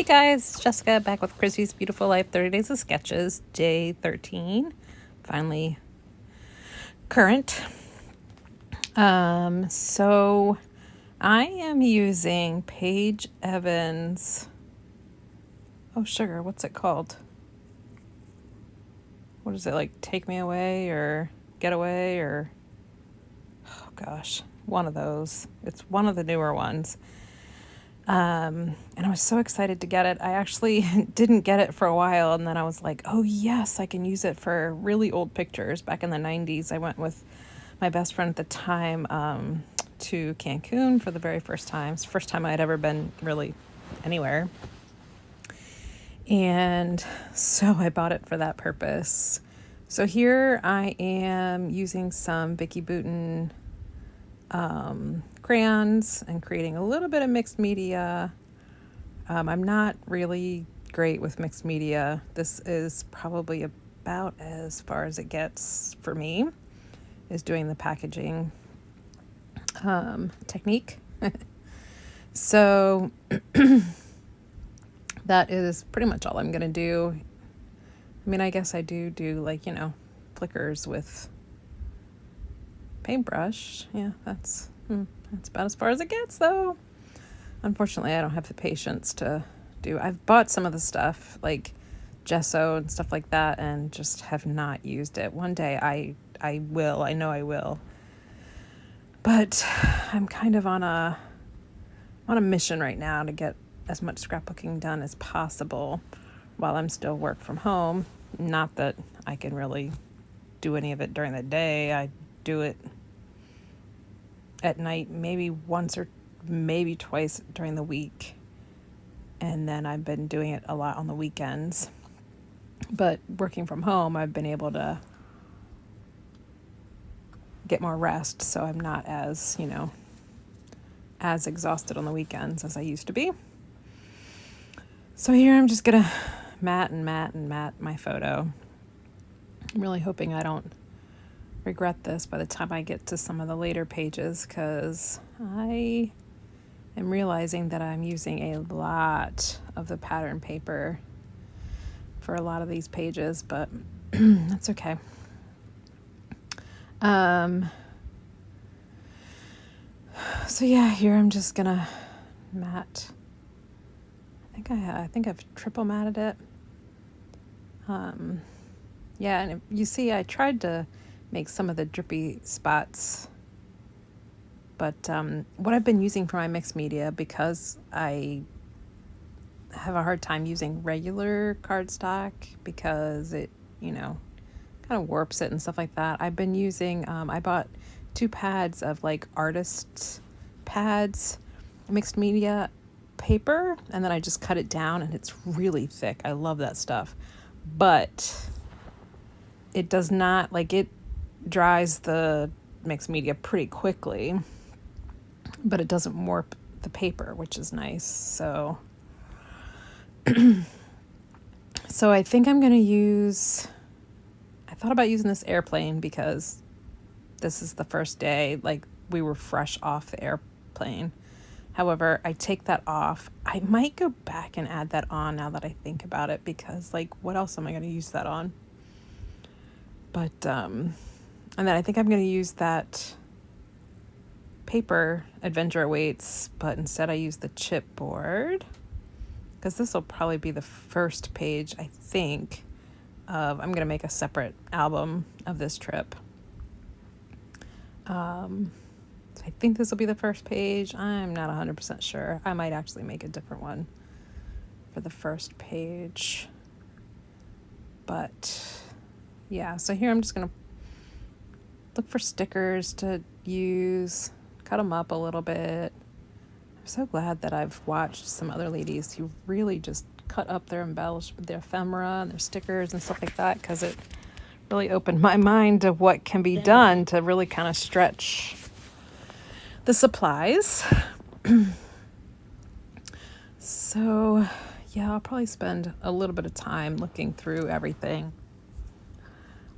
Hey guys, Jessica back with Christy's Beautiful Life 30 Days of Sketches, day 13. Finally current. So I am using Paige Evans. Oh, sugar, what's it called? What is it, like Take Me Away or Get Away or... Oh gosh, one of those. It's one of the newer ones. And I was so excited to get it. I actually didn't get it for a while, and then I was like, oh yes, I can use it for really old pictures. Back in the 90s, I went with my best friend at the time to Cancun for the very first time. It's the first time I had ever been really anywhere. And so I bought it for that purpose. So here I am using some Vicki Boutin crayons and creating a little bit of mixed media. I'm not really great with mixed media. This is probably about as far as it gets for me, is doing the packaging technique. So that is pretty much all I'm going to do. I mean, I guess I do like, flickers with paintbrush. Yeah, that's about as far as it gets, though. Unfortunately, I don't have the patience to do. I've bought some of the stuff, like gesso and stuff like that, and just have not used it. One day I will. I know I will. But I'm kind of on a mission right now to get as much scrapbooking done as possible while I'm still work from home. Not that I can really do any of it during the day. I do it at night, maybe once or maybe twice during the week. And then I've been doing it a lot on the weekends. But working from home, I've been able to get more rest, so I'm not as, as exhausted on the weekends as I used to be. So here I'm just gonna matte my photo. I'm really hoping I don't regret this by the time I get to some of the later pages, because I am realizing that I'm using a lot of the pattern paper for a lot of these pages, but that's okay. So yeah, here I'm just gonna matte. I think I've triple matted it. Yeah, and you see, I tried to make some of the drippy spots, but what I've been using for my mixed media, because I have a hard time using regular cardstock because it, kind of warps it and stuff like that. I've been using, I bought 2 pads of like artist pads, mixed media paper, and then I just cut it down, and it's really thick. I love that stuff, but it does not, like, it dries the mixed media pretty quickly, but it doesn't warp the paper, which is nice. So I think I'm going to use, I thought about using this airplane because this is the first day, like, we were fresh off the airplane. However, I take that off. I might go back and add that on now that I think about it, because, like, what else am I going to use that on? But, and then I think I'm going to use that paper Adventure Awaits, but instead I use the chipboard, because this will probably be the first page, I think, of, I'm going to make a separate album of this trip. I think this will be the first page. I'm not 100% sure. I might actually make a different one for the first page. But yeah, so here I'm just going to look for stickers to use, cut them up a little bit. I'm so glad that I've watched some other ladies who really just cut up their ephemera and their stickers and stuff like that, because it really opened my mind to what can be done to really kind of stretch the supplies. So yeah, I'll probably spend a little bit of time looking through everything.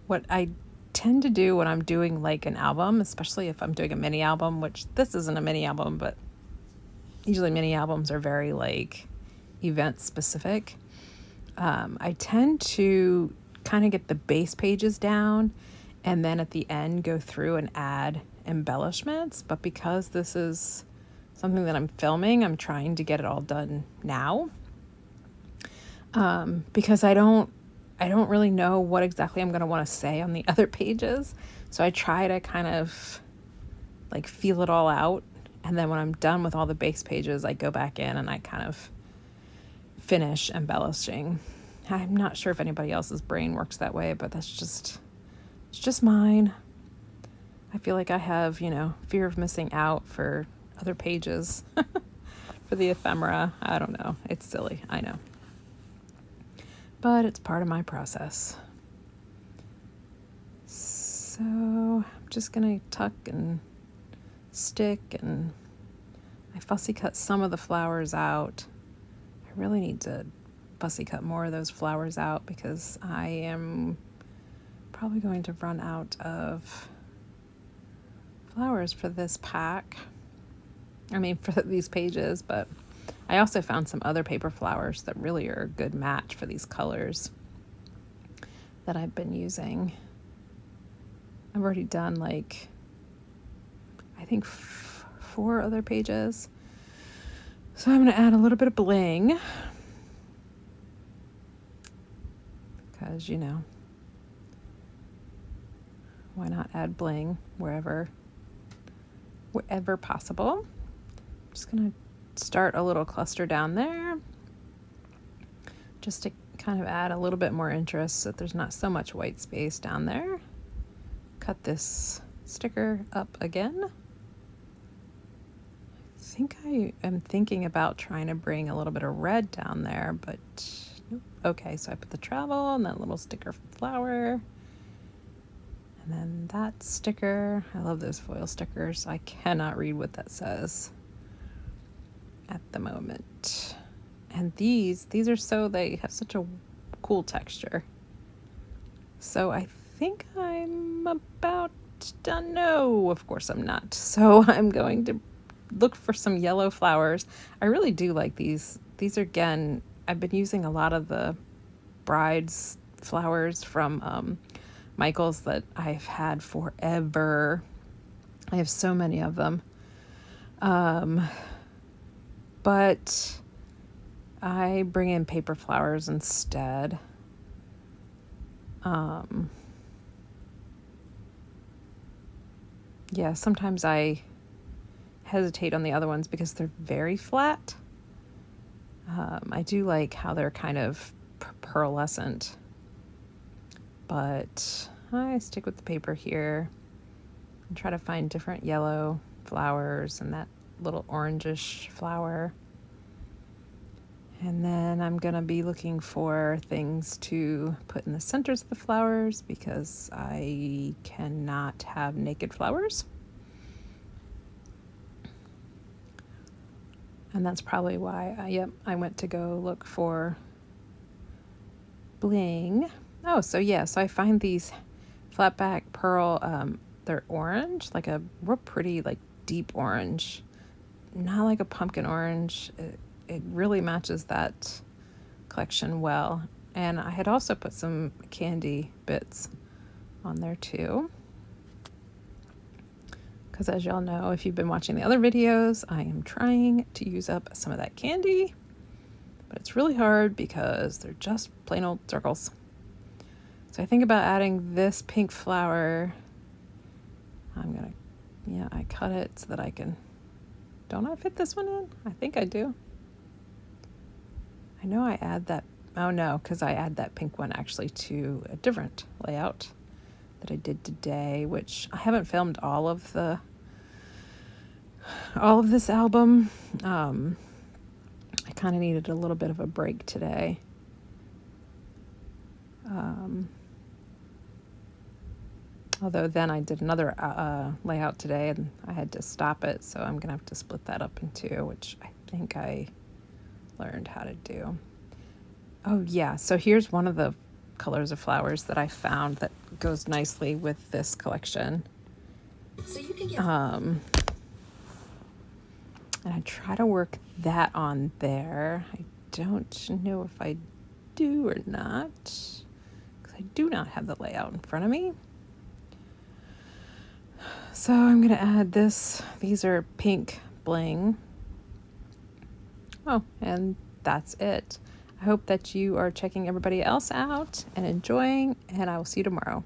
What I tend to do when I'm doing like an album, especially if I'm doing a mini album, which this isn't a mini album, but usually mini albums are very like event specific. I tend to kind of get the base pages down and then at the end go through and add embellishments. But because this is something that I'm filming, I'm trying to get it all done now. Because I don't really know what exactly I'm going to want to say on the other pages. So I try to kind of like feel it all out. And then when I'm done with all the base pages, I go back in and I kind of finish embellishing. I'm not sure if anybody else's brain works that way, but it's just mine. I feel like I have, fear of missing out for other pages for the ephemera. I don't know. It's silly. I know. But it's part of my process. So I'm just going to tuck and stick, and I fussy cut some of the flowers out. I really need to fussy cut more of those flowers out because I am probably going to run out of flowers for this pack. I mean, for these pages, but I also found some other paper flowers that really are a good match for these colors that I've been using. I've already done I think 4 other pages. So I'm going to add a little bit of bling. Because, why not add bling wherever possible. I'm just going to start a little cluster down there just to kind of add a little bit more interest so that there's not so much white space down there. Cut this sticker up again. I think I am thinking about trying to bring a little bit of red down there, but nope. Okay, so I put the travel and that little sticker flower. And then that sticker. I love those foil stickers. I cannot read what that says at the moment. And these are they have such a cool texture. So I think I'm about done. No, of course I'm not. So I'm going to look for some yellow flowers. I really do like these. These are, again, I've been using a lot of the bride's flowers from Michael's that I've had forever. I have so many of them. But I bring in paper flowers instead. Yeah, sometimes I hesitate on the other ones because they're very flat. I do like how they're kind of pearlescent, but I stick with the paper here and try to find different yellow flowers and that little orangish flower. And then I'm going to be looking for things to put in the centers of the flowers because I cannot have naked flowers. And that's probably why I went to go look for bling. Oh, so I find these flat back pearl, they're orange, like a real pretty, deep orange, not like a pumpkin orange. It really matches that collection well. And I had also put some candy bits on there too. Because as y'all know, if you've been watching the other videos, I am trying to use up some of that candy. But it's really hard because they're just plain old circles. So I think about adding this pink flower. I cut it so that I can, don't I fit this one in? I think I do. I know I add that, oh no, because I add that pink one actually to a different layout that I did today, which I haven't filmed all of this album. I kind of needed a little bit of a break today. Although then I did another layout today and I had to stop it, so I'm gonna have to split that up in 2, which I think I learned how to do. Oh yeah, so here's one of the colors of flowers that I found that goes nicely with this collection. So you can get and I try to work that on there. I don't know if I do or not, because I do not have the layout in front of me. So I'm going to add this. These are pink bling. Oh, and that's it. I hope that you are checking everybody else out and enjoying, and I will see you tomorrow.